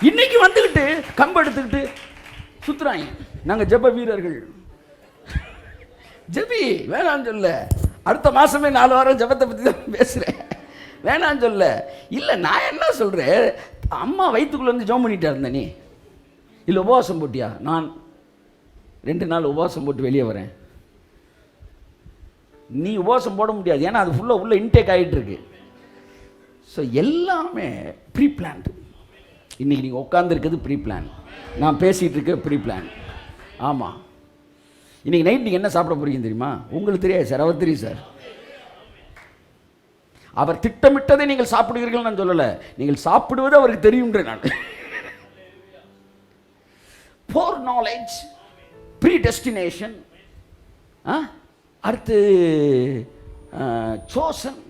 இன்னைக்கு வந்துக்கிட்டு கம்பு எடுத்துக்கிட்டு சுத்துறாங்க. நாங்கள் ஜெப வீரர்கள். ஜெபி வேணான்னு சொல்ல, அடுத்த மாதமே 4 வாரம் ஜெபத்தை பற்றி தான் பேசுகிறேன். வேணான்னு சொல்ல. இல்லை, நான் என்ன சொல்கிறேன், அம்மா வயிற்றுக்குள்ளே வந்து ஜெபம் பண்ணிட்டா இருந்த நீ இல்லை உபவாசம் போட்டியா? நான் 2 நாள் உபவாசம் போட்டு வெளியே வரேன். நீ உபவாசம் போட முடியாது, ஏன்னா அது ஃபுல்லாக உள்ள இன்டேக் ஆகிட்டு இருக்கு. ஸோ எல்லாமே ப்ரீ பிளான்டு. இன்றைக்கி நீங்கள் உட்காந்துருக்கிறது ப்ரீ பிளான், நான் பேசிகிட்டு இருக்க ப்ரீ பிளான். ஆமாம், இன்றைக்கி நைட் நீங்கள் என்ன சாப்பிட போகிறீங்க தெரியுமா? உங்களுக்கு தெரியாது சார், அவர் தெரியும் சார். அவர் திட்டமிட்டதை நீங்கள் சாப்பிடுவீர்கள் நான் சொல்லலை, நீங்கள் சாப்பிடுவது அவருக்கு தெரியும்ன்ற நான். ஃபோர் நாலேஜ், ப்ரீ டெஸ்டினேஷன், அடுத்து சோசன்,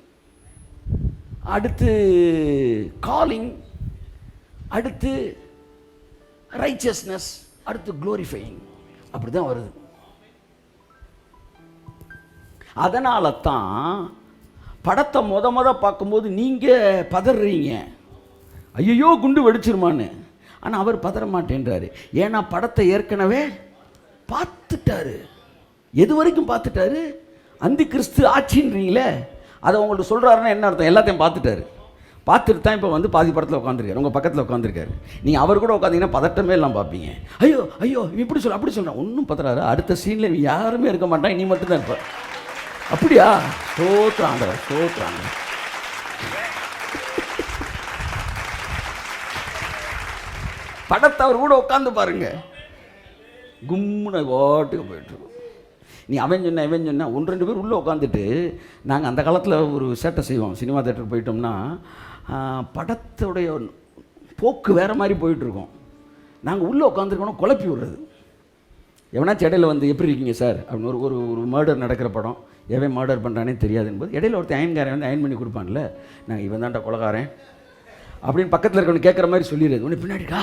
அடுத்து காலிங், அடுத்து ரைச்சஸ்னஸ், அடுத்து க்ளோரிஃபையிங். அப்படி தான் வருது. அதனால தான் படத்தை முத பார்க்கும்போது நீங்கள் பதறீங்க, ஐயோ குண்டு வெடிச்சிருமான்னு. ஆனால் அவர் பதற மாட்டேன்றாரு, ஏன்னா படத்தை ஏற்கனவே பார்த்துட்டாரு. எது வரைக்கும் பார்த்துட்டாரு? அந்தி கிறிஸ்து ஆட்சின்றீங்களே, அதை உங்களுக்கு சொல்கிறாருன்னா என்ன அர்த்தம்? எல்லாத்தையும் பார்த்துட்டாரு. பார்த்துட்டு தான் இப்போ வந்து பாதி படத்தில் உட்காந்துருக்காரு, உங்கள் பக்கத்தில் உட்காந்துருக்காரு. நீங்கள் அவர் கூட உட்காந்திங்கன்னா பதட்டமே எல்லாம் பார்ப்பீங்க. ஐயோ ஐயோ இப்படி சொல்ல அப்படி சொல்கிறேன், ஒன்றும் பதறாரு. அடுத்த சீனில் யாருமே இருக்க மாட்டான், நீ மட்டும்தான் இருப்பார். அப்படியா? சோத்ராங்க சோத்ராங்க. படத்தை அவர் கூட உட்காந்து பாருங்க, கும்முன வாட்டுக்கு போயிட்டுருக்கோம். நீ அவன் சொன்ன இவன் சொன்ன 1-2 பேர் உள்ளே உட்காந்துட்டு, நாங்கள் அந்த காலத்தில் ஒரு சேட்டை செய்வோம். சினிமா தேட்டருக்கு போயிட்டோம்னா படத்துடைய போக்கு வேறு மாதிரி போயிட்டுருக்கோம். நாங்கள் உள்ளே உட்காந்துருக்கோன்னா குழப்பி விடுறது. எவனாச்சும் இடையில வந்து எப்படி இருக்கீங்க சார் அப்படின்னு ஒரு ஒரு மர்டர் நடக்கிற படம், எவன் மர்டர் பண்ணுறானே தெரியாதுன்னு போது இடையில ஒருத்தர் அயன்காரன் வந்து அயன் பண்ணி கொடுப்பான்ல, நாங்கள் இவன் தான்டா கொலகாரன் அப்படின்னு பக்கத்தில் இருக்கவனு கேட்குற மாதிரி சொல்லிடுறது. உடனே பின்னாடிக்கா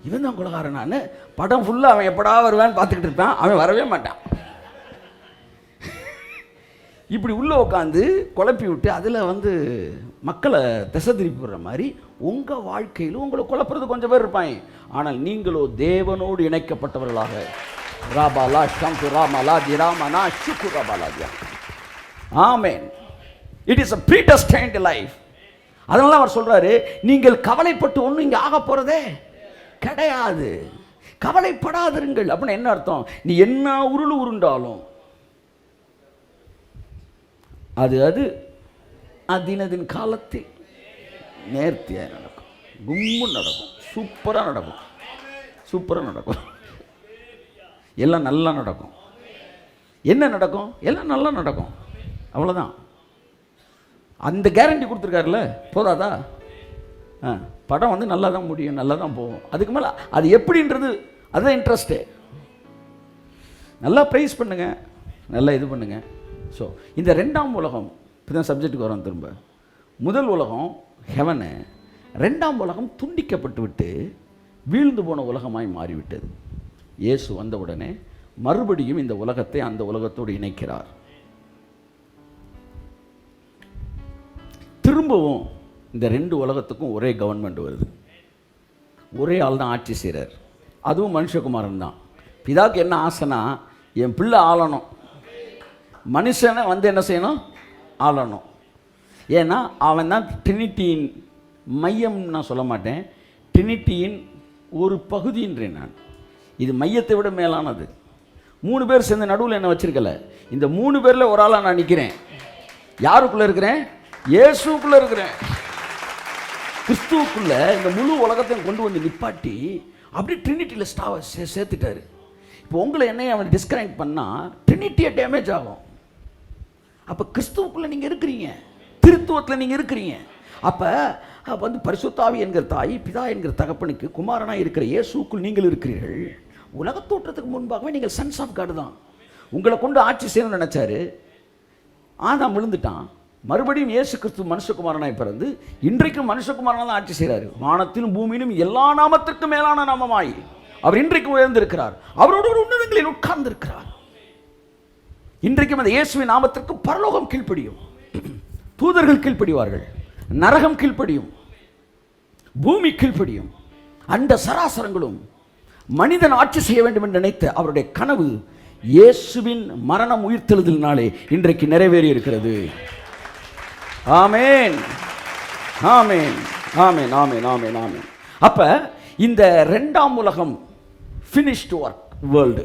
இவன் தான் கொலகாரன். நான் படம் ஃபுல்லாக அவன் எப்படா வருவான்னு பார்த்துக்கிட்டு இருப்பான், அவன் வரவே மாட்டான். இப்படி உள்ளே உட்காந்து குழப்பி விட்டு அதில் வந்து மக்களை திசை திருப்பி விடுற மாதிரி உங்கள் வாழ்க்கையில் உங்களை குழப்புறது கொஞ்சம் பேர் இருப்பாங்க. ஆனால் நீங்களோ தேவனோடு இணைக்கப்பட்டவர்களாக ராபாலா ஷங்கு ராமலா திராமனா ஷுக்கு ராபாலாஜியா. ஆமென். It is a predestined life. அதனால அவர் சொல்றாரு, நீங்கள் கவலைப்பட்டு ஒன்றும் இங்கே ஆக போகிறதே கிடையாது, கவலைப்படாதிருங்கள். அப்படின்னு என்ன அர்த்தம்? நீ என்ன உருண்டாலும் அது அது அதினதின் காலத்தில் நேர்த்தியாக நடக்கும், கும்மு நடக்கும், சூப்பராக நடக்கும், சூப்பராக நடக்கும், எல்லாம் நல்லா நடக்கும். என்ன நடக்கும்? எல்லாம் நல்லா நடக்கும், அவ்வளோதான். அந்த கேரண்டி கொடுத்துருக்காருல்ல, போதாதா? படம் வந்து நல்லா தான் முடியும், நல்லா தான் போகும். அதுக்கு மேலே அது எப்படின்றது அதுதான் இன்ட்ரெஸ்ட்டு. நல்லா ப்ரைஸ் பண்ணுங்க, நல்லா இது பண்ணுங்க. ஸோ இந்த 2ஆம் உலகம், இப்போ தான் சப்ஜெக்ட்டுக்கு வரோம் திரும்ப. முதல் உலகம் ஹெவனு, 2ஆம் உலகம் துண்டிக்கப்பட்டு விட்டு வீழ்ந்து போன உலகமாய் மாறிவிட்டது. இயேசு வந்தவுடனே மறுபடியும் இந்த உலகத்தை அந்த உலகத்தோடு இணைக்கிறார். திரும்பவும் இந்த 2 உலகத்துக்கும் ஒரே கவர்மெண்ட் வருது, ஒரே ஆள் தான் ஆட்சி செய்கிறார், அதுவும் மனுஷகுமாரன் தான். பிதாவுக்கு என்ன ஆசைனா, என் பிள்ளை ஆளணும், மனுஷனை வந்து என்ன செய்யணும்? ஆளணும். ஏன்னா அவன் தான் ட்ரினிட்டியின் மையம். நான் சொல்ல மாட்டேன், ட்ரினிட்டியின் ஒரு பகுதின்றேன் நான். இது மையத்தை விட மேலானது. 3 பேர் சேர்ந்து நடுவில் என்ன வச்சிருக்கல, இந்த 3 பேரில் ஒரு ஆளாக நான் நிற்கிறேன். யாருக்குள்ளே இருக்கிறேன்? இயேசுக்குள்ளே இருக்கிறேன். கிறிஸ்துவுக்குள்ளே இந்த முழு உலகத்தையும் கொண்டு வந்து நிப்பாட்டி அப்படி ட்ரினிட்டியில் ஸ்டாவை சேர்த்துட்டாரு. இப்போ உங்களை என்னையும் அவன் டிஸ்கனெக்ட் பண்ணால் ட்ரினிட்டியை டேமேஜ் ஆகும். அப்போ கிறிஸ்துவுக்குள்ளே நீங்கள் இருக்கிறீங்க, திருத்துவத்தில் நீங்கள் இருக்கிறீங்க. அப்போ வந்து பரிசுத்தாவி என்கிற தாய், பிதா என்கிற தகப்பனுக்கு குமாரனாக இருக்கிற இயேசுக்குள் நீங்கள் இருக்கிறீர்கள். உலகத்தோற்றத்துக்கு முன்பாகவே நீங்கள் சன்ஸ் ஆஃப் காட் தான். உங்களை கொண்டு ஆட்சி செய்யணும்னு நினச்சாரு, ஆதாம் விழுந்துட்டான். மறுபடியும் இயேசு கிறிஸ்து மனுஷகுமாரனாய் பிறந்து இன்றைக்கும் மனுஷகுமாரனாக தான் ஆட்சி செய்கிறார். வானத்திலும் பூமியிலும் எல்லா நாமத்திற்கும் மேலான நாமமாய் அவர் இன்றைக்கு உயர்ந்திருக்கிறார், அவரோடு உன்னதங்களில் உட்கார்ந்திருக்கிறார். இன்றைக்கும் அந்த இயேசுவின் நாமத்திற்கு பரலோகம் கீழ்ப்படியும், தூதர்கள் கீழ்ப்படிவார்கள், நரகம் கீழ்ப்படியும், பூமி கீழ்ப்படியும். அண்ட சராசரங்களும் மனிதன் ஆட்சி செய்ய வேண்டும் என்று நினைத்த அவருடைய கனவு இயேசுவின் மரணம் உயிர்த்தெழுதலினாலே இன்றைக்கு நிறைவேறி இருக்கிறது. ஆமென், ஆமென், ஆமென், ஆமென், ஆமென், ஆமென். அப்ப இந்த இரண்டாம் உலகம் finished work வேர்ல்டு,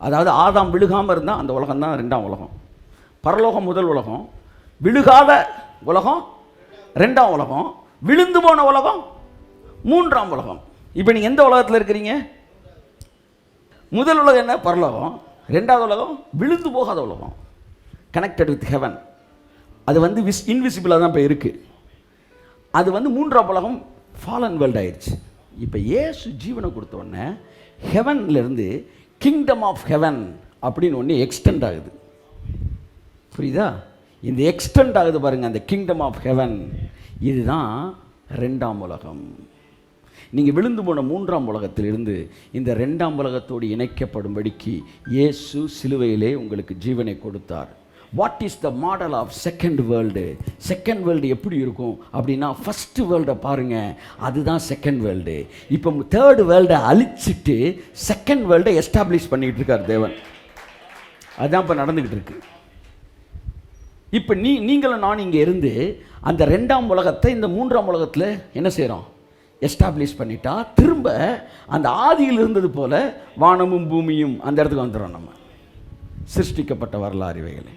அதாவது ஆதாம் விழுகாமல் இருந்தால் அந்த உலகம் தான் ரெண்டாம் உலகம். பரலோகம் முதல் உலகம், விழுகாத உலகம் ரெண்டாம் உலகம், விழுந்து போன உலகம் மூன்றாம் உலகம். இப்போ நீங்கள் எந்த உலகத்தில் இருக்கிறீங்க? முதல் உலகம் என்ன? பரலோகம். ரெண்டாவது உலகம் விழுந்து போகாத உலகம், கனெக்டட் வித் ஹெவன். அது வந்து இன்விசிபிளாக தான் இப்போ இருக்குது. அது வந்து மூன்றாம் உலகம் ஃபாலன் வேர்ல்டு ஆயிடுச்சு. இப்போ இயேசு ஜீவனை கொடுத்த உடனே ஹெவன்லேருந்து கிங்டம் ஆஃப் ஹெவன் அப்படின்னு ஒன்று எக்ஸ்டெண்ட் ஆகுது. புரியுதா? இந்த எக்ஸ்டெண்ட் ஆகுது பாருங்கள், அந்த கிங்டம் ஆஃப் ஹெவன். இதுதான் ரெண்டாம் உலகம். நீங்கள் விழுந்து போன மூன்றாம் உலகத்திலிருந்து இந்த ரெண்டாம் உலகத்தோடு இணைக்கப்படும்படிக்கு இயேசு சிலுவையிலே உங்களுக்கு ஜீவனை கொடுத்தார். What is the model of second world? Second world எப்படி இருக்கும் அப்படின்னா, ஃபஸ்ட்டு வேர்ல்டை பாருங்கள், அதுதான் செகண்ட் வேர்ல்டு. இப்போ தேர்டு வேர்ல்டை அழிச்சிட்டு செகண்ட் வேர்ல்டை எஸ்டாப்ளிஷ் பண்ணிக்கிட்டு இருக்கார் தேவன். அதுதான் இப்போ நடந்துக்கிட்டு இருக்கு. இப்போ நீங்களும் நான் இங்கே இருந்து அந்த ரெண்டாம் உலகத்தை இந்த மூன்றாம் உலகத்தில் என்ன செய்கிறோம்? எஸ்டாப்ளிஷ் பண்ணிட்டா திரும்ப அந்த ஆதியில் இருந்தது போல வானமும் பூமியும் அந்த இடத்துக்கு வந்துடும். நம்ம சிருஷ்டிக்கப்பட்ட வரலாறு இவைகளை.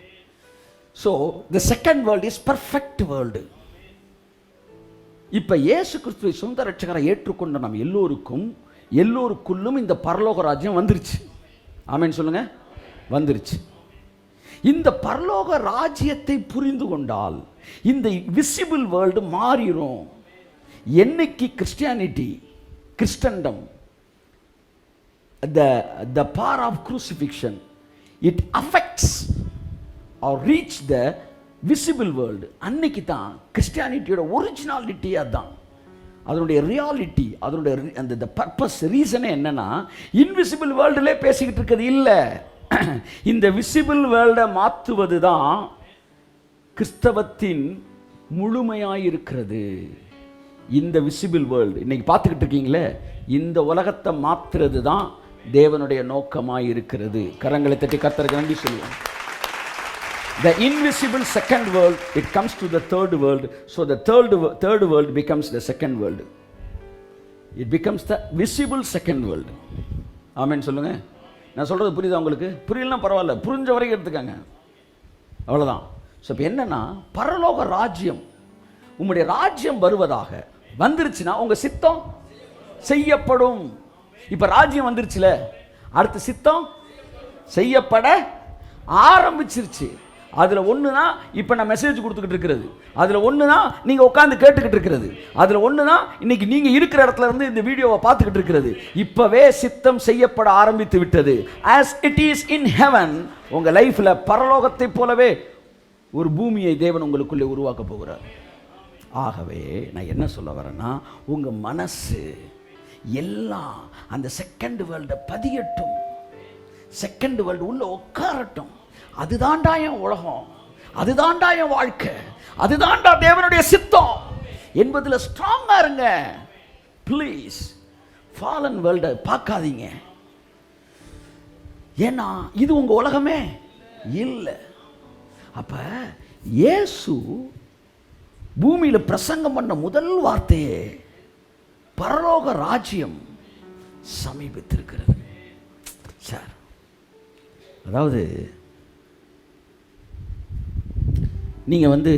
So the second world is perfect world. இப்போ இயேசு கிறிஸ்துவை சொந்த ரட்சகரை ஏற்றுக்கொண்ட நம்ம எல்லோருக்குள்ளும் இந்த பரலோக ராஜ்யம் வந்துருச்சு. ஆமென் சொல்லுங்க, வந்துருச்சு. இந்த பரலோக ராஜ்யத்தை புரிந்து கொண்டால் இந்த விசிபிள் வேர்ல்டு மாறிடும். என்னைக்கு Christendom the power of crucifixion it affects or reach the visible world, அன்னைக்கு தான் கிறிஸ்டியானிட்டியோட ஒரிஜினாலிட்டி. அதுதான் அதனுடைய ரியாலிட்டி, அதனுடைய அந்த பர்பஸ், ரீசனே என்னன்னா, இன்விசிபிள் வேர்ல்டுலே பேசிக்கிட்டு இருக்கிறது இல்லை. இந்த விசிபிள் வேர்ல்டை மாற்றுவது தான் கிறிஸ்தவத்தின் முழுமையாயிருக்கிறது. இந்த விசிபிள் வேர்ல்டு இன்னைக்கு பார்த்துக்கிட்டு இருக்கீங்களே, இந்த உலகத்தை மாற்றுறது தான் தேவனுடைய நோக்கமாக இருக்கிறது. கரங்களை தட்டி கர்த்தருக்கு நன்றி சொல்லுவோம். The invisible second world, it comes to the third world. So the third world becomes the second world. It becomes the visible second world. ஆமென் சொல்லுங்க. நான் சொல்கிறது புரியுதா உங்களுக்கு? புரியலன்னா பரவாயில்ல, புரிஞ்ச வரைக்கும் எடுத்துக்காங்க, அவ்வளோதான். ஸோ இப்போ என்னன்னா, பரலோக ராஜ்யம், உங்களுடைய ராஜ்யம் வருவதாக வந்துருச்சுன்னா உங்கள் சித்தம் செய்யப்படும். இப்போ ராஜ்யம் வந்துருச்சுல, அடுத்த சித்தம் செய்யப்பட ஆரம்பிச்சிருச்சு. அதில் ஒன்று தான் இப்போ நான் மெசேஜ் கொடுத்துக்கிட்டு இருக்கிறது, அதில் ஒன்று தான் நீங்கள் உட்காந்து கேட்டுக்கிட்டு இருக்கிறது, அதில் ஒன்று தான் இன்னைக்கு நீங்கள் இருக்கிற இடத்துல இருந்து இந்த வீடியோவை பார்த்துக்கிட்டு இருக்கிறது. இப்போவே சித்தம் செய்யப்பட ஆரம்பித்து விட்டது. as it is in heaven, உங்கள் லைஃப்பில் பரலோகத்தை போலவே ஒரு பூமியை தேவன் உங்களுக்குள்ளே உருவாக்க போகிறார். ஆகவே நான் என்ன சொல்ல வரேன்னா, உங்கள் மனசு எல்லாம் அந்த செகண்ட் வேர்ல்டை பதியட்டும், செகண்ட் வேர்ல்டு உள்ள உட்காரட்டும். அதுதான்டா என் உலகம், அதுதான்டா என் வாழ்க்கை, அதுதான்டா தேவனுடைய சித்தம் என்பதில் ஸ்ட்ராங்காக இருங்க. ப்ளீஸ் ஃபாலன் வேர்ல்டை பார்க்காதீங்க. ஏன்னா இது உங்கள் உலகமே இல்லை. அப்போ இயேசு பூமியில் பிரசங்கம் பண்ண முதல் வார்த்தையே பரலோக ராஜ்யம் சமீபித்திருக்கிறது. சார், அதாவது நீங்கள் வந்து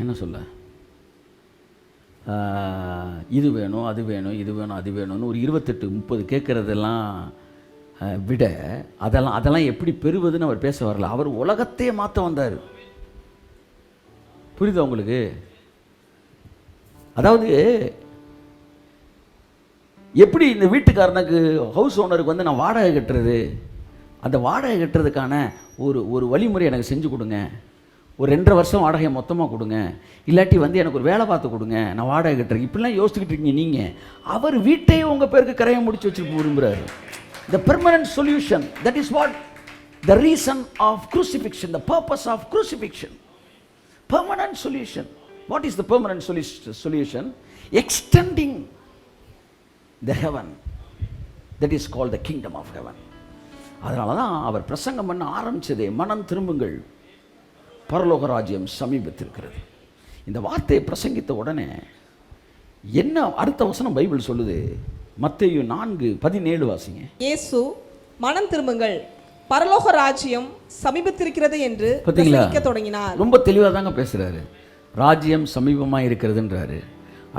என்ன சொல்ல, இது வேணும் அது வேணும் இது வேணும் அது வேணும்னு ஒரு 28-30 கேட்குறதெல்லாம் விட அதெல்லாம் எப்படி பெறுவதுன்னு அவர் பேச வரல. அவர் உலகத்தையே மாற்ற வந்தார். புரியுதா உங்களுக்கு? அதாவது எப்படி இந்த வீட்டுக்காரனுக்கு, ஹவுஸ் ஓனருக்கு வந்து நான் வாடகை கட்டுறது, அந்த வாடகை கட்டுறதுக்கான ஒரு வழிமுறை எனக்கு செஞ்சு கொடுங்க, ஒரு 2.5 வருஷம் வாடகையை மொத்தமாக கொடுங்க, இல்லாட்டி வந்து எனக்கு ஒரு வேலை பார்த்து கொடுங்க, நான் வாடகை கட்டுறேன், இப்படிலாம் யோசிச்சுக்கிட்டு இருக்கீங்க நீங்கள். அவர் வீட்டையே உங்கள் பேருக்கு கரையை முடிச்சு வச்சு விரும்புகிறாரு. The permanent solution, that is what the reason of crucifixion, the purpose of crucifixion, permanent solution. What is the permanent solution? Extending the heaven. That is called the kingdom of heaven. அதனால தான் அவர் பிரசங்கம் பண்ண ஆரம்பிச்சதே, மனம் திரும்புங்கள், பரலோக ராஜ்யம் சமீபத்திருக்கிறது. இந்த வார்த்தையை பிரசங்கித்த உடனே என்ன அடுத்த வசனம் பைபிள் சொல்லுது? மத்தேயு 4:17 வாசிங்க. இயேசு மனம் திரும்புங்கள், பரலோக ராஜ்யம் சமீபத்திருக்கிறது என்று பிரசங்கிக்க தொடங்கினார். ரொம்ப தெளிவாக தாங்க பேசுறாரு. ராஜ்யம் சமீபமாக இருக்கிறதுன்றாரு,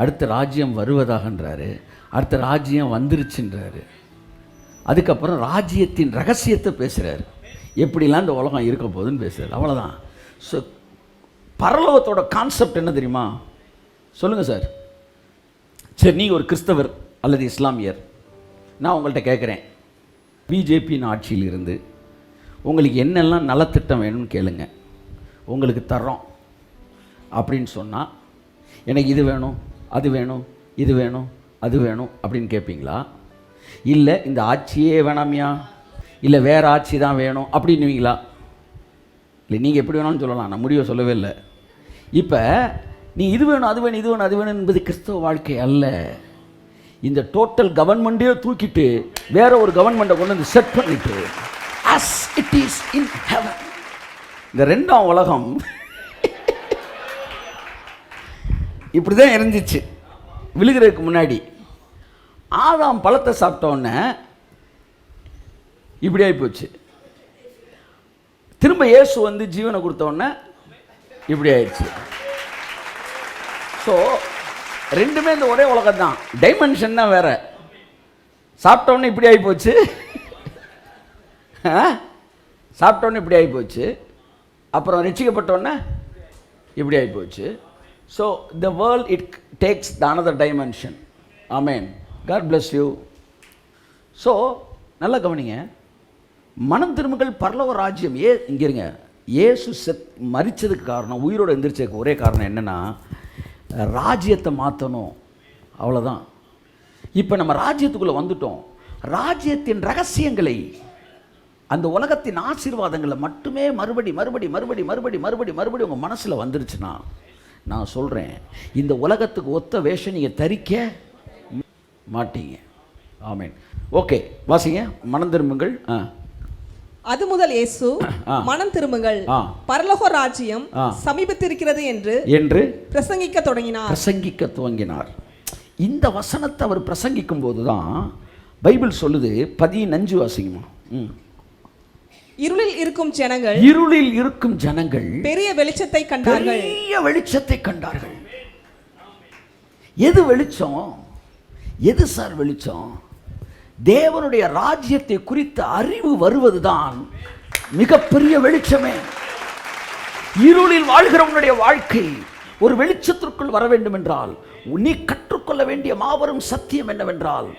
அடுத்த ராஜ்யம் வருவதாகன்றாரு, அடுத்த ராஜ்யம் வந்துருச்சுன்றாரு, அதுக்கப்புறம் ராஜ்யத்தின் ரகசியத்தை பேசுகிறார், எப்படிலாம் இந்த உலகம் இருக்க போகுதுன்னு பேசுகிறார். அவ்வளோதான். ஸோ பரலோகத்தோட கான்செப்ட் என்ன தெரியுமா? சொல்லுங்கள் சார். சரி, நீங்கள் ஒரு கிறிஸ்தவர் அல்லது இஸ்லாமியர், நான் உங்கள்கிட்ட கேட்குறேன், பிஜேபியின் ஆட்சியில் இருந்து உங்களுக்கு என்னெல்லாம் நலத்திட்டம் வேணும்னு கேளுங்க, உங்களுக்கு தர்றோம் அப்படின்னு சொன்னால், எனக்கு இது வேணும், அது வேணும், இது வேணும், அது வேணும் அப்படின்னு கேட்பீங்களா? இல்லை இந்த ஆட்சியே வேணாமியா, இல்லை வேறு ஆட்சி தான் வேணும் அப்படின்னுவீங்களா? இல்லை, நீங்கள் எப்படி வேணாலும் சொல்லலாம், நான் முடிவை சொல்லவே இல்லை. இப்போ நீ இது வேணும், அது வேணும், இது வேணும், அது வேணும் என்பது கிறிஸ்தவ வாழ்க்கை அல்ல. இந்த டோட்டல் கவர்மெண்ட்டே தூக்கிட்டு வேற ஒரு கவர்மெண்ட்டை கொண்டு வந்து செட் பண்ணிட்டு as it is in heaven. இந்த ரெண்டாம் உலகம் இப்படி தான் இருந்துச்சு விழுகிறதுக்கு முன்னாடி. ஆதாம் பழத்தை சாப்பிட்டோன்னே இப்படி ஆகிப்போச்சு. திரும்ப இயேசு வந்து ஜீவனை கொடுத்தோன்னே இப்படி ஆயிடுச்சு. ஸோ ரெண்டுமே இந்த ஒரே உலகம் தான், டைமென்ஷன் தான் வேற. சாப்பிட்டோன்னே இப்படி ஆகிப்போச்சு, சாப்பிட்டோன்னே இப்படி ஆகிப்போச்சு, அப்புறம் ரட்சிக்கப்பட்டோன்னே இப்படி ஆகிப்போச்சு. So the world it takes the another dimension. Amen. God bless you. So நல்லா கவனிங்க, மனம் திரும்புங்கள், பரலோக ராஜ்யம். இங்கே இருங்க, இயேசு மரித்ததுக்கு காரணம், உயிரோடு எந்திரிச்சதுக்கு ஒரே காரணம் என்னென்னா, ராஜ்யத்தை மாற்றணும், அவ்வளோதான். இப்போ நம்ம ராஜ்யத்துக்குள்ளே வந்துட்டோம். ராஜ்யத்தின் ரகசியங்களை, அந்த உலகத்தின் ஆசீர்வாதங்களை மட்டுமே மறுபடி மறுபடி மறுபடி மறுபடி மறுபடி மறுபடி உங்கள் மனசில் வந்துருச்சுன்னா, நான் சொல்கிறேன், இந்த உலகத்துக்கு ஒத்த வேஷம் நீங்கள் தரிக்க மாட்டீங்க. ஆமேன். ஓகே, வாசிங்க. மனம் திரும்புங்கள். அது முதல் இயேசு மனம் திரும்புங்கள், பரலோக ராஜ்யம் சமீபத்திருக்கிறது என்று பிரசங்கிக்க துவங்கினார். இந்த வசனத்தை அவர் பிரசங்கிக்கும் போதுதான் பைபிள் சொல்லுது, 15 வாசிங்கம்மா. இருளில் இருக்கும் ஜனங்கள் பெரிய வெளிச்சத்தை கண்டார்கள். எது வெளிச்சம்? எது சார் வெளிச்சம்? தேவனுடைய ராஜ்யத்தை குறித்த அறிவு வருவதுதான் மிகப்பெரிய வெளிச்சமே. இருளில் வாழ்கிறவனுடைய வாழ்க்கை ஒரு வெளிச்சத்திற்குள் வர வேண்டும் என்றால், நீ கற்றுக்கொள்ள வேண்டிய மாபெரும் சத்தியம் என்னவென்றால்,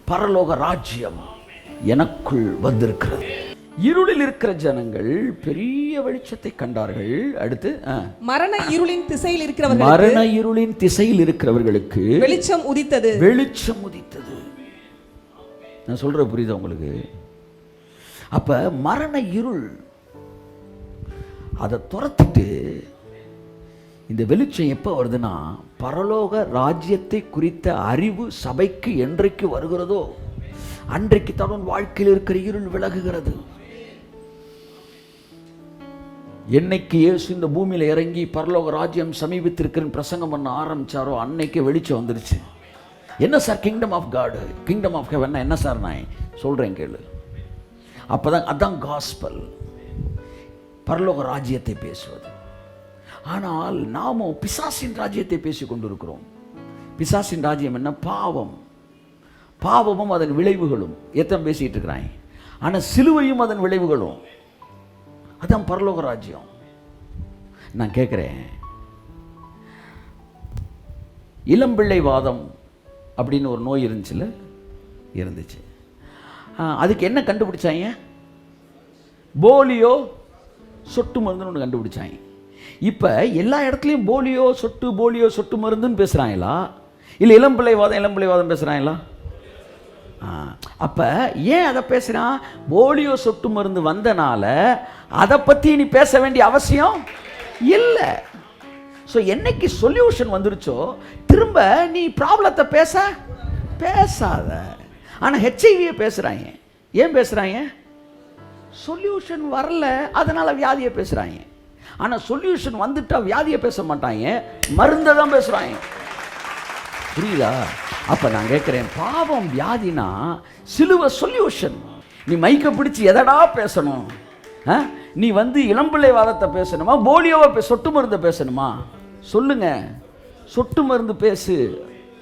பரலோக ராஜ்யம் எனக்குள் வந்திருக்கிறது. இருளில் இருக்கிற ஜனங்கள் பெரிய வெளிச்சத்தை கண்டார்கள். அடுத்து, மரண இருளின் திசையில் இருக்கிறவர்களுக்கு வெளிச்சம் உதித்தது. நான் சொல்ற புரியுதா உங்களுக்கு? அப்ப மரண இருள் அதை துரத்திட்டு இந்த வெளிச்சம் எப்போ வருதுன்னா, பரலோக ராஜ்யத்தை குறித்த அறிவு சபைக்கு என்றைக்கு வருகிறதோ அன்றைக்கு தான் வாழ்க்கையில் இருக்கிற இருள் விலகுகிறது. என்னைக்கு இயேசு இந்த பூமியில் இறங்கி பரலோக ராஜ்யம் சமீபத்திருக்கிறன்னு பிரசங்கம் பண்ண ஆரம்பிச்சாரோ அன்னைக்கு வெளிச்சம் வந்துருச்சு. என்ன சார் கிங்டம் ஆஃப் காடு, கிங்டம் ஆஃப் ஹெவன் என்ன சார்? நான் சொல்கிறேன் கேளு. அப்போதான் அதான் காஸ்பல், பரலோக ராஜ்யத்தை பேசுவது. ஆனால் நாமும் பிசாசின் ராஜ்யத்தை பேசி கொண்டிருக்கிறோம். பிசாசின் ராஜ்யம் என்ன? பாவம், பாவமும் அதன் விளைவுகளும். எத்தனை பேசிகிட்டு இருக்கிறாங்க. ஆனால் சிலுவையும் அதன் விளைவுகளும். அதான் பரலோக ராஜ்யம். நான் கேட்குறேன், இளம்பிள்ளை வாதம் அப்படின்னு ஒரு நோய் இருந்துச்சு. அதுக்கு என்ன கண்டுபிடிச்சாங்க? போலியோ சொட்டு மருந்துன்னு ஒன்று கண்டுபிடிச்சாங்க. இப்போ எல்லா இடத்துலையும் போலியோ சொட்டு மருந்துன்னு பேசுகிறாங்களா, இல்லை இளம்பிள்ளை வாதம் பேசுகிறாங்களா? அப்போ ஏன் அதை பேசுகிறான்? போலியோ சொட்டு மருந்து வந்தனால அதை பற்றி நீ பேச வேண்டிய அவசியம் இல்லை. ஸோ என்னைக்கு சொல்யூஷன் வந்துருச்சோ திரும்ப நீ ப்ராப்ளத்தை பேசாத. ஆனால் ஹெச்ஐவியை பேசுகிறாங்க. ஏன் பேசுகிறாங்க? சொல்யூஷன் வரல, அதனால் வியாதியை பேசுகிறாங்க. ஆனால் சொல்யூஷன் வந்துட்டா வியாதியை பேச மாட்டாங்க, மருந்தை தான் பேசுகிறாங்க. புரியுதா? அப்போ நான் கேட்குறேன், பாவம் வியாதினா சிலுவை சொல்யூஷன். நீ மைக்க பிடிச்சி எதடா பேசணும்? நீ இளம்பிள்ளை வாதத்தை பேசணுமா, போலியோவை சொட்டு மருந்தை பேசணுமா? சொல்லுங்க, சொட்டு மருந்து பேசு,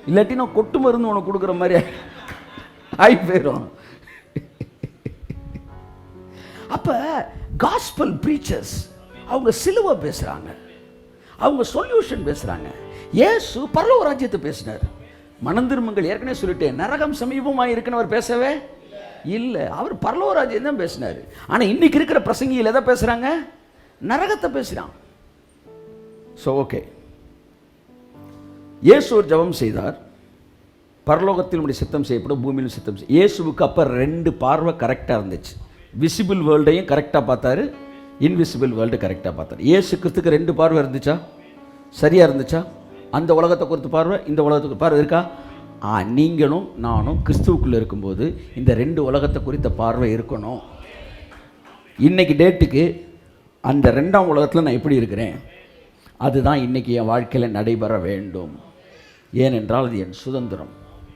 இல்லாட்டி நான் கொட்டு மருந்து உனக்கு கொடுக்குற மாதிரி ஆகி போயிடும். அப்ப காஸ்பல் பிரீச்சர்ஸ் அவங்க சிலுவை பேசுறாங்க, அவங்க சொல்யூஷன் பேசுறாங்க. இயேசு பரலோக ராஜ்யத்தை பேசினார். மனந்திரும்புங்கள், ஏற்கனவே சொல்லிட்டேன், நரகம் சமீபமாக இருக்குன்னு அவர் பேசவே இல்லை. அவர் பரலோக ராஜ்யம் தான் பேசினார். ஆனால் இன்னைக்கு இருக்கிற பிரசங்கியில் எதை பேசுறாங்க? நரகத்தை பேசுறான். ஸோ ஓகே, இயேசு ஒரு ஜெபம் செய்தார், பரலோகத்தில் உடைய சித்தம் செய்யப்படும், பூமியிலும் சித்தம் செய்ய. இயேசுவுக்கு அப்போ 2 பார்வை கரெக்டாக இருந்துச்சு. விசிபிள் வேர்ல்டையும் கரெக்டாக பார்த்தாரு, இன்விசிபிள் வேர்ல்டு கரெக்டாக பார்த்தாரு. இயேசு கிறிஸ்துக்கு 2 பார்வை இருந்துச்சா? சரியாக இருந்துச்சா? அந்த உலகத்தை குறித்து பார்வை, இந்த உலகத்துக்கு பார்வை இருக்கா? நீங்களும் நானும் கிறிஸ்துவுக்குள்ளே இருக்கும்போது இந்த 2 உலகத்தை குறித்த பார்வை இருக்கணும். இன்னைக்கு டேட்டுக்கு அந்த 2ஆம் உலகத்தில் நான் எப்படி இருக்கிறேன், அதுதான் இன்றைக்கி என் வாழ்க்கையில் நடைபெற வேண்டும். ஏனென்றால் அது என் சுதந்திரம்.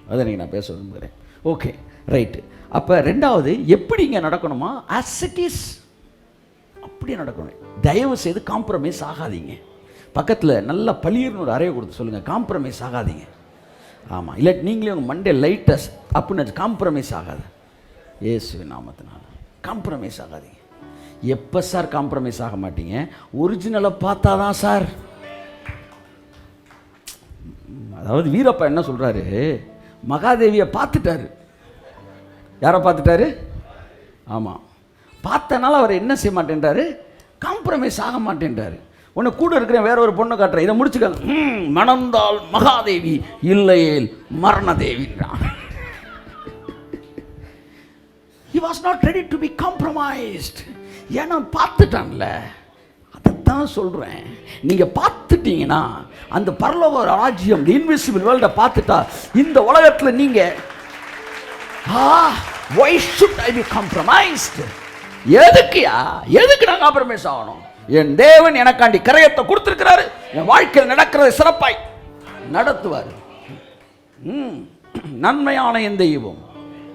அதை நீங்கள் நான் பேச விரும்புகிறேன். Okay, right. அப்போ 2வது எப்படி இங்கே நடக்கணுமா? ஆஸ் இட் இஸ் அப்படி நடக்கணும். தயவு செய்து காம்ப்ரமைஸ் ஆகாதீங்க. பக்கத்தில் நல்லா பளிர்னு ஒரு அறையை கொடுத்து சொல்லுங்கள், காம்ப்ரமைஸ் ஆகாதீங்க. ஆமாம், இல்லாட்டி நீங்களே உங்கள் மண்டே லைட்டஸ் அப்படின்னு காம்ப்ரமைஸ் ஆகாது. இயேசுவின் நாமத்தினால காம்ப்ரமைஸ் ஆகாதீங்க. எப்போ சார் காம்ப்ரமைஸ் ஆக மாட்டீங்க? ஒரிஜினலை பார்த்தா தான் சார். அதாவது வீரப்பா என்ன சொல்கிறாரு, மகாதேவியை பார்த்துட்டாரு. யாரை பார்த்துட்டாரு? ஆமாம், பார்த்தனால அவர் என்ன செய்ய மாட்டேன்றாரு? காம்ப்ரமைஸ் ஆக மாட்டேன்றாரு. உன்னை கூட இருக்கிறேன், வேற ஒரு பொண்ணை காட்டுறேன், இதை முடிச்சுக்க. மணந்தால் மகாதேவி, இல்லையேல் மரணதேவின்றான். He was not ready to be compromised. ஏன்னா பார்த்துட்டான்ல. அதைத்தான் சொல்கிறேன், நீங்கள் பார்த்துட்டீங்கன்னா அந்த பரலோக ராஜ்யம், இன்விசிபிள் வேர்ல்டை பார்த்துட்டா இந்த உலகத்தில் நீங்கள் why should I be compromised? எதுக்கு நான் காம்ப்ரமைஸ் ஆகணும்? என் தேவன் எனக்காண்டி கரையத்தை கொடுத்திருக்கிறாரு. என் வாழ்க்கையில் நடக்கிறது சிறப்பாய் நடத்துவார். நன்மையான எந்த ஈவும்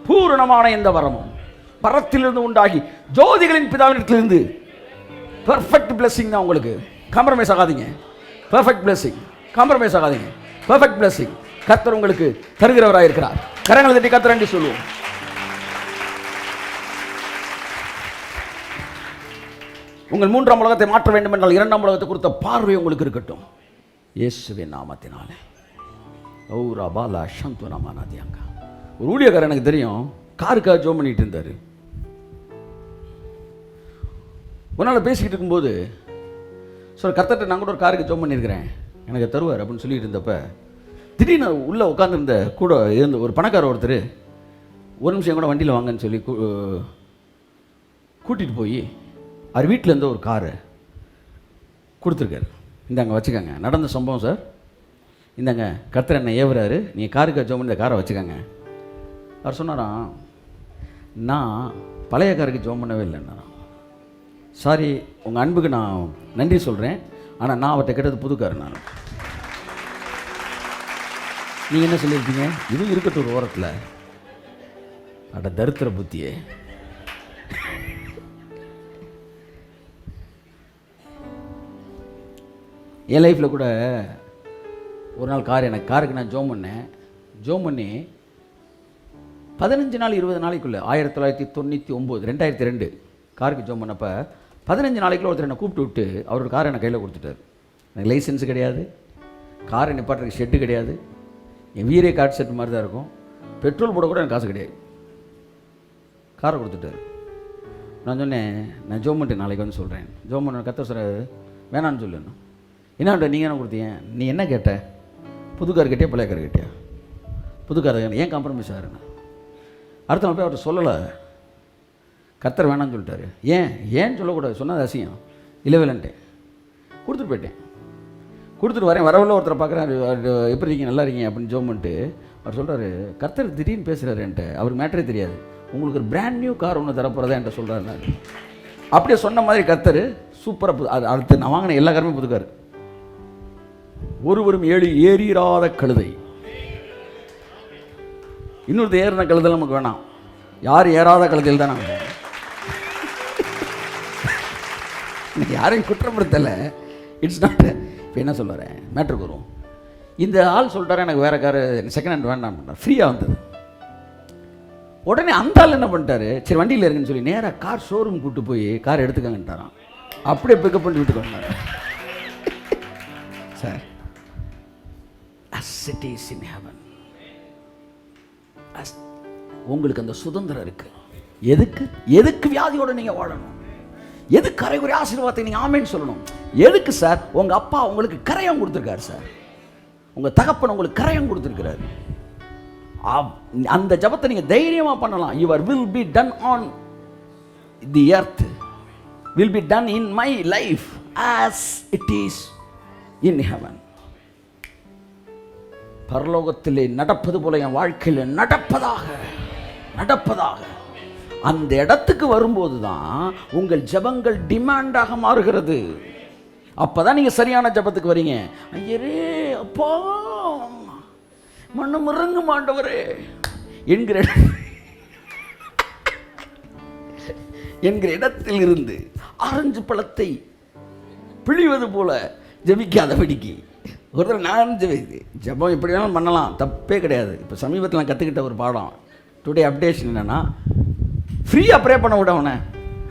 பூரணமான எந்த வரமும் பரத்திலிருந்து உண்டாகி ஜோதிகளின் பிதாவினிடத்திலிருந்து பெர்ஃபெக்ட் பிளெஸிங் தான் உங்களுக்கு. காம்ப்ரமைஸ் ஆகாதீங்க. பெர்ஃபெக்ட் பிளெஸிங், காம்ப்ரமைஸ் ஆகாதீங்க. பெர்ஃபெக்ட் பிளெஸிங் கர்த்தர் உங்களுக்கு தருகிறவராக இருக்கிறார். கரங்களை தட்டி கர்த்தர் என்று சொல்லுவோம். உங்கள் 3ஆம் உலகத்தை மாற்ற வேண்டும் என்றால் 2ஆம் உலகத்தை குறித்த பார்வை உங்களுக்கு இருக்கட்டும். இயேசுவின் நாமத்தினாலே. ஓரா பாலா சந்துனமானாதியாங்க. ஒரு ஊழியக்காரர் எனக்கு தெரியும், காருக்காக ஜோம் பண்ணிட்டு இருந்தார். ஒரு நாள் பேசிக்கிட்டு இருக்கும்போது சார், கர்த்தர்ட்ட நான் கூட ஒரு காருக்கு ஜோம் பண்ணியிருக்கிறேன், எனக்கு தருவார் அப்படின்னு சொல்லிட்டு இருந்தப்ப திடீர்னு உள்ளே உட்காந்துருந்த கூட இருந்த ஒரு பணக்கார ஒருத்தர், ஒரு நிமிஷம் கூட வண்டியில் வாங்கன்னு சொல்லி கூட்டிகிட்டு போய் அவர் வீட்டில் இருந்த ஒரு காரை கொடுத்துருக்காரு. இந்தாங்க வச்சுக்கோங்க, நடந்த சம்பவம் சார், இந்தாங்க கர்த்தர் என்ன ஏவுறாரு, நீங்கள் காருக்கு ஜோம் பண்ணி இந்த காரை வச்சுக்கோங்க. அவர் சொன்னாராம், நான் பழைய காருக்கு ஜோம் பண்ணவே இல்லைன்னா, சாரி உங்கள் அன்புக்கு நான் நன்றி சொல்கிறேன், ஆனால் நான் அவர்கிட்ட கேட்டது புது காரு. நான் நீங்கள் என்ன சொல்லியிருக்கீங்க? இதுவும் இருக்கட்டும் ஒரு ஓரத்தில். அட தரித்திர புத்தியே. என் லைஃப்பில் கூட ஒரு நாள் காருக்கு நான் ஜோம் பண்ணேன். ஜோம் பண்ணி 15 நாள் 20 நாளைக்குள்ளே 1999 2002 காருக்கு ஜோம் பண்ணப்போ 15 நாளைக்குள்ள ஒருத்தர் என்னை கூப்பிட்டு விட்டு அவரோட காரை என்னை கையில் கொடுத்துட்டார். எனக்கு லைசன்ஸ் கிடையாது, காரை நிப்பாட்டுறதுக்கு ஷெட்டு கிடையாது, என் வீரே கார்டு செட்டு மாதிரி தான் இருக்கும், பெட்ரோல் போட கூட எனக்கு காசு கிடையாது. காரை கொடுத்துட்டார். நான் சொன்னேன், நான் ஜோம் பண்ணிட்டு நாளைக்கு வந்து சொல்கிறேன். ஜோம் பண்ண கத்த சொல்ல வேணான்னு சொல்லணும். என்னன்ற நீங்கள் என்ன கொடுத்தீங்க? நீ என்ன கேட்ட? புது கார் கேட்டியா பழைய கார் கேட்டியா? புது கார் ஏன் காம்ப்ரமைஸ் ஆகுறேன்னு அடுத்த நாள் போய் அவர்கிட்ட சொல்லலை. கர்த்தர் வேணான்னு சொல்லிட்டாரு. ஏன்னு சொல்லக்கூடாது, சொன்னது அசியம், இல்லவேலன்ட்டேன், கொடுத்துட்டு போயிட்டேன். கொடுத்துட்டு வரேன். வரவில்லை ஒருத்தரை பார்க்குறாரு, எப்படி இருக்கீங்க, நல்லா இருக்கீங்க அப்படின்னு ஜோம் பண்ணிட்டு அவர் சொல்கிறாரு, கர்த்தர் திடீர்னு பேசுகிறாரு என்கிட்ட, அவருக்கு மேட்டரே தெரியாது, உங்களுக்கு ஒரு பிராண்ட் நியூ கார் ஒன்று தரப்போகிறதா என்கிட்ட சொல்கிறாரு. நான் அப்படியே சொன்ன மாதிரி கர்த்தர் சூப்பராக அது அடுத்து நான் வாங்கின எல்லா காருமே புது கார். ஒருவரும் ஏறிராத கழுதை, இன்னொருத்த ஏறின கழுதை நமக்கு வேணாம், யார் ஏறாத கழுதையில் தான் நாங்கள் யாரையும் குற்றப்படுத்தலை. It's not. இப்போ என்ன சொல்லுறேன், மேட்ருக்கு வரும். இந்த ஆள் சொல்லிட்டாரு எனக்கு வேறு காரு செகண்ட் ஹேண்ட் வேண்டாம், ஃப்ரீயாக வந்தது. உடனே அந்த ஆள் என்ன பண்ணிட்டாரு, சரி வண்டியில் இருக்குன்னு சொல்லி நேராக கார் ஷோரூம் கூப்பிட்டு போய் கார் எடுத்துக்கங்கன்ட்டாரான். அப்படியே பிக்கப் பண்ணி வீட்டுக்கு வந்தார். Sir, as it is in heaven, உங்களுக்கு அந்த சுதந்திரம் இருக்கு. எதுக்கு வியாதியோட நீங்க வாழணும், எது கரைகுறை ஆசீர்வாதத்தை நீங்க ஆமேன்னு சொல்லணும். எதுக்கு சார், உங்க அப்பா உங்களுக்கு கரையம் கொடுத்துருக்காரு சார், உங்க தகப்பன் உங்களுக்கு கரையம் கொடுத்துருக்கிறாரு. அந்த ஜபத்தை நீங்க தைரியமா பண்ணலாம். your will be done on the earth will be done in my life as it is in heaven. பரலோகத்திலே நடப்பது போல என் வாழ்க்கையில் நடப்பதாக அந்த இடத்துக்கு வரும்போது தான் உங்கள் ஜபங்கள் டிமாண்டாக மாறுகிறது. அப்பதான் நீங்க சரியான ஜபத்துக்கு வரீங்க. ஐயரே அப்பா மண்ணு முறங்கு மாண்டவரே என்கிற இடத்தில் இருந்து ஆரஞ்சு பழத்தை பிழிவது போல ஜபிக்காதபடிக்கு ஒரு நான் ஜபம் எப்படி வேணாலும் பண்ணலாம், தப்பே கிடையாது. இப்போ சமீபத்தில் நான் கற்றுக்கிட்ட ஒரு பாடம், டுடே அப்டேஷன் என்னென்னா, ஃப்ரீயாக ப்ரே பண்ண விட அவனை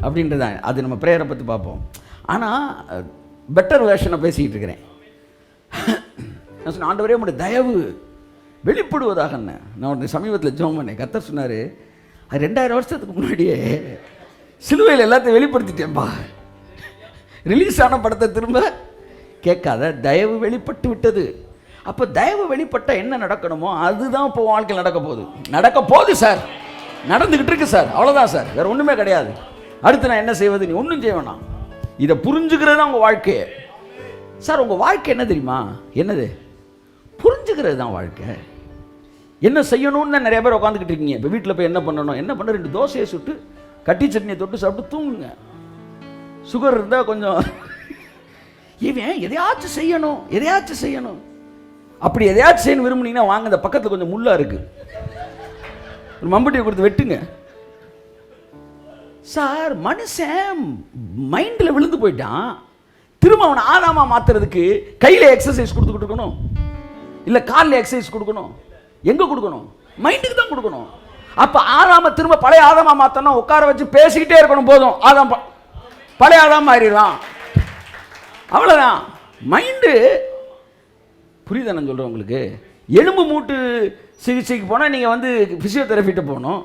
அப்படின்றதான். அது நம்ம ப்ரேயரை பற்றி பார்ப்போம். ஆனால் பெட்டர் வேர்ஷனை பேசிக்கிட்டு இருக்கிறேன். நான் சொன்னேன், ஆண்டவரே உங்களுடைய தயவு வெளிப்படுவதாக. நான் உடனே சமீபத்தில் ஜெபம் பண்ணேன். கர்த்தர் சொன்னார், அது 2000 வருஷத்துக்கு முன்னாடியே சிலுவையில் எல்லாத்தையும் வெளிப்படுத்திட்டேன்பா, ரிலீஸ் ஆன படத்தை திரும்ப கேட்காத, தயவு வெளிப்பட்டு விட்டது. அப்போ தயவு வெளிப்பட்டால் என்ன நடக்கணுமோ அதுதான் இப்போ வாழ்க்கையில் நடக்க போகுது சார், நடந்துக்கிட்டு இருக்கு சார், அவ்வளோதான் சார், வேறு ஒன்றுமே கிடையாது. அடுத்து நான் என்ன செய்வது, நீ ஒன்றும் செய்ய வேணாம், இதை புரிஞ்சுக்கிறது தான் உங்கள் வாழ்க்கையே. சார் உங்கள் வாழ்க்கை என்ன தெரியுமா, என்னது, புரிஞ்சுக்கிறது தான் வாழ்க்கை. என்ன செய்யணும்னு நிறைய பேர் உட்காந்துக்கிட்டு இருக்கீங்க. இப்போ வீட்டில் போய் என்ன பண்ணணும், என்ன பண்ண, 2 தோசையை சுட்டு கட்டி சட்னியை தொட்டு சாப்பிட்டு தூங்குங்க. சுகர் இருந்தால் கொஞ்சம் இவன் எதையாச்சும் செய்யணும். அப்படி எதையாச்சும் செய்யணும் விரும்புனீங்கன்னா வாங்க, இந்த பக்கத்தில் கொஞ்சம் முள்ளா இருக்கு, ஒரு மம்பட்டியை கொடுத்து வெட்டுங்க. சார் மனுஷன் மைண்டில் விழுந்து போயிட்டான். திரும்ப அவனை ஆதாமா மாத்துறதுக்கு கையில் எக்ஸசைஸ் கொடுத்துக்கிட்டு இருக்கணும், இல்லை காலில் எக்ஸசைஸ் கொடுக்கணும். எங்கே கொடுக்கணும், மைண்டுக்கு தான் கொடுக்கணும். அப்போ ஆதாம திரும்ப பழைய ஆதாமா மாற்றணும், உட்கார வச்சு பேசிக்கிட்டே இருக்கணும். போதும், ஆதாம் பழைய ஆதாம் மாறிடலாம், அவ்வளோதான். மைண்டு புரியுதா நான் சொல்கிறேன் உங்களுக்கு. எலும்பு மூட்டு சிகிச்சைக்கு போனால் நீங்கள் வந்து ஃபிசியோதெரபிட்ட போகணும்.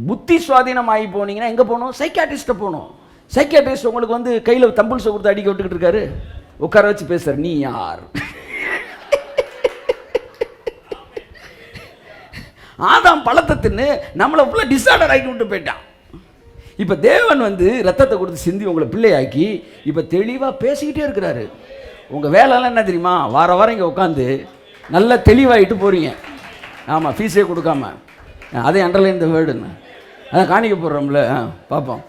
புத்தி சுவாதீனம் ஆகி போனீங்கன்னா எங்கே போகணும், சைக்காட்ரிஸ்ட்டை போகணும். சைக்காட்ரிஸ்ட் உங்களுக்கு வந்து கையில் தம்புல்ஸை கொடுத்து அடிக்க விட்டுக்கிட்டு இருக்காரு, உட்கார வச்சு பேசுகிற, நீ யார்? ஆதாம் பழத்தை தின்னு நம்மளை ஃபுல்லாக டிஸார்டர் ஆக்கி விட்டு போயிட்டான். இப்போ தேவன் வந்து ரத்தத்தை கொடுத்து சிந்தி உங்களை பிள்ளையாக்கி இப்போ தெளிவாக பேசிக்கிட்டே இருக்கிறாரு. உங்கள் வேலைலாம் என்ன தெரியுமா, வாரம் இங்கே உட்காந்து நல்லா தெளிவாகிட்டு போகிறீங்க. ஆமாம், ஃபீஸே கொடுக்காம. அதே அண்டர்லைன் இந்த வேர்டுன்னு அதான் காணிக்க போடுறோம்ல, பார்ப்போம்.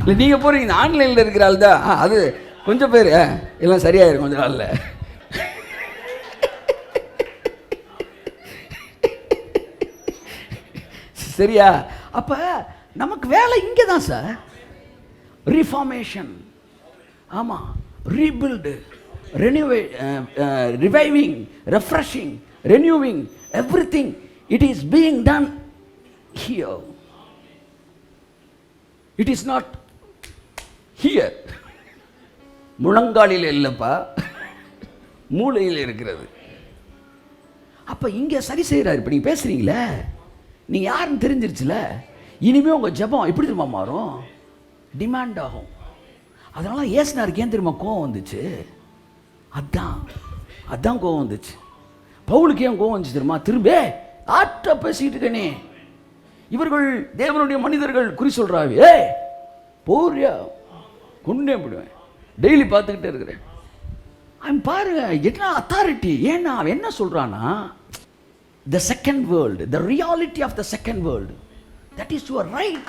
இல்லை நீங்கள் போகிறீங்க, இந்த ஆன்லைனில் இருக்கிற ஆள் தான் அது கொஞ்சம் பேர் எல்லாம் சரியாயிரும் கொஞ்சம் நாளில். சரியா? அப்போ நமக்கு வேலை இங்கே தான் சார். ரிஃபார்மேஷன், ஆமாம், rebuild, reviving, refreshing, renewing, everything it is being done here. It is not here. முழங்காலில் இல்லைப்பா, மூளையில் இருக்கிறது. அப்போ இங்கே சரி செய்கிறார். இப்போ நீங்கள் பேசுகிறீங்களே, நீங்கள் யாருன்னு தெரிஞ்சிருச்சுல, இனிமேல் உங்கள் ஜபம் எப்படி தெரியுமா மாறும், டிமாண்ட் ஆகும். அதனால ஏசுனாருக்கு ஏன் தெரியுமா கோவம் வந்துச்சு, அதான் கோவம் வந்துச்சு. பவுலுக்கு ஏன் கோவம் வந்துச்சு தெரியுமா, திரும்ப ஆட்ட பேசிக்கிட்டு இருக்கனே, இவர்கள் தேவனுடைய மனிதர்கள் குறி சொல்கிறாவே, போறியா கொண்டே போடுவேன், டெய்லி பார்த்துக்கிட்டே இருக்கிறேன். அவன் பாருங்க என்ன அத்தாரிட்டி. ஏன்னா அவன் என்ன சொல்றான்னா, the second world, the reality of the second world, that is your right.